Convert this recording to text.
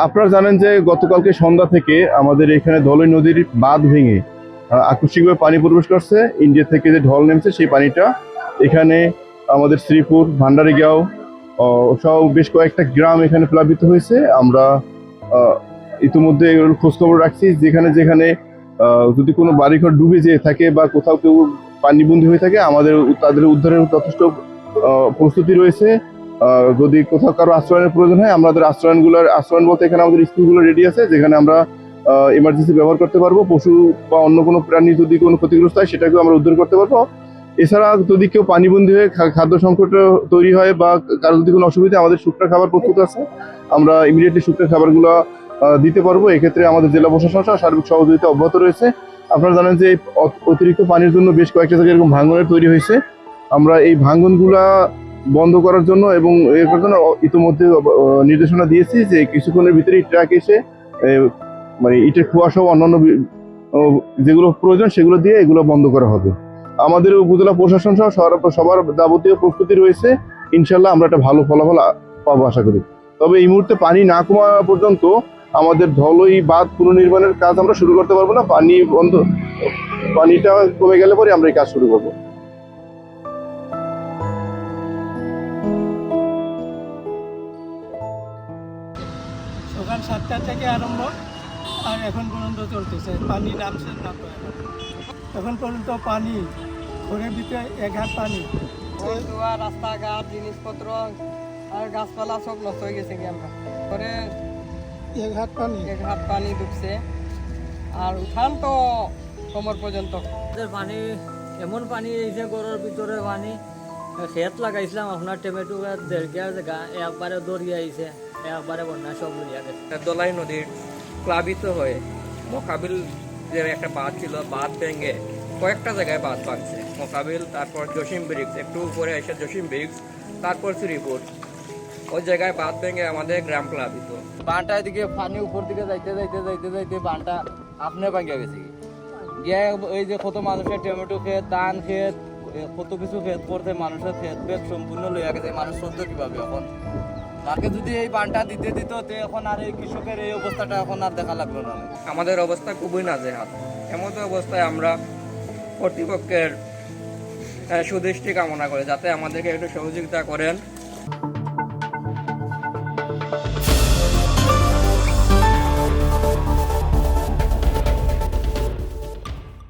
আপনারা জানেন যে গতকালকে সন্ধ্যা থেকে আমাদের এখানে ধলই নদীর বাঁধ ভেঙে আকস্মিকভাবে পানি প্রবেশ করছে। ইন্ডিয়া থেকে যে ঢল নেমেছে সেই পানিটা এখানে আমাদের শ্রীপুর, ভান্ডারিগাঁও সহ বেশ কয়েকটা গ্রাম এখানে প্লাবিত হয়েছে। আমরা ইতিমধ্যে এগুলোর খোঁজখবর রাখছি। যেখানে যেখানে যদি কোনো বাড়িঘর ডুবে যেয়ে থাকে বা কোথাও কেউ পানিবন্দী হয়ে থাকে, আমাদের তাদের উদ্ধারের যথেষ্ট প্রস্তুতি রয়েছে। যদি কোথাও কারো আশ্রয়ের প্রয়োজন হয়, আমাদের আশ্রয়ন বলতে এখানে আমাদের স্কুলগুলো রেডি আছে, যেখানে আমরা এমার্জেন্সি ব্যবহার করতে পারবো। পশু বা অন্য কোনো প্রাণী যদি কোনো ক্ষতিগ্রস্ত হয়, সেটাকেও আমরা উদ্ধার করতে পারবো। এছাড়া যদি কেউ পানিবন্দী হয়ে খাদ্য সংকট তৈরি হয় বা কারো যদি কোনো অসুবিধা, আমাদের শুকনো খাবার প্রস্তুত আছে, আমরা ইমিডিয়েটলি শুকনো খাবারগুলো দিতে পারবো। এক্ষেত্রে আমাদের জেলা প্রশাসন সার্বিক সহযোগিতা অব্যাহত রয়েছে। আপনারা জানেন যে অতিরিক্ত পানির জন্য বেশ কয়েকটা জায়গায় এরকম ভাঙনের তৈরি হয়েছে। আমরা এই ভাঙনগুলা বন্ধ করার জন্য এবং এর জন্য ইতিমধ্যে নির্দেশনা দিয়েছি যে কিছুক্ষণের ভিতরেই ট্রাক এসে মানে ইটের খোয়া সহ অন্যান্য যেগুলো প্রয়োজন সেগুলো দিয়ে এগুলো বন্ধ করা হবে। আমাদের উপজেলা প্রশাসন সহ সবার যাবতীয় প্রস্তুতি রয়েছে। ইনশাল্লাহ আমরা একটা ভালো ফলাফল পাবো আশা করি। তবে এই মুহূর্তে পানি না কমা পর্যন্ত আমাদের ধলই বাঁধ পুনর্নির্মাণের কাজ আমরা শুরু করতে পারবো না। পানিটা কমে গেলে পরে আমরা এই কাজ শুরু করবো। সকাল 7টা থেকে আরম্ভ আর এখন পর্যন্ত চলতেছে। পানি নামছে না তো এখন পর্যন্ত পানি ঘরের ভিতরে 1 হাত পানি। রাস্তাঘাট জিনিসপত্র আর গাছপালা সব নষ্ট হয়ে গেছে কি আমরা ঘরে 1 হাত পানি 1 হাত পানি ঢুকছে আর উঠান তো কোমর পর্যন্ত। পানি এমন পানি এসে ঘরের ভিতরে পানি খেত লাগাইছিলাম আপনার টমেটো গাছ 1.5 জায়গা একবারে দৌড়িয়ে আইছে, একবারে বন্যা সব লইয়া গেছে। দলাই নদীর প্লাবিত হয়ে মোকাবিল যে একটা বাঁধ ছিল, বাঁধ ভেঙে কয়েকটা জায়গায় বাঁধ ভাঙছে। মোকাবিল, তারপর জসিম ব্রিক্স, একটু উপরে এসে জসিম ব্রিক্স, তারপর শ্রীপুর, ওই জায়গায় বাঁধ ভেঙে আমাদের গ্রাম প্লাবিত। বানটা এদিকে পানি উপর দিকে যাইতে যাইতে যাইতে যাইতে বানটা আপনি ভাঙিয়া গেছে গিয়ে এই যে কত মানুষের টমেটো ক্ষেত, ধান ক্ষেত, কত কিছু ক্ষেত করতে মানুষের ক্ষেত বেদ সম্পূর্ণ লইয়া গেছে। মানুষ চলতো কিভাবে এখন? তাকে যদি এই বানটা দিতে দিত এখন আর এই কৃষকের এই অবস্থাটা এখন আর দেখা লাগলো না। আমাদের অবস্থা খুবই নাজেহাল। এমন অবস্থায় আমরা কর্তৃপক্ষের সুদৃষ্টি কামনা করি যাতে আমাদেরকে একটু সহযোগিতা করেন।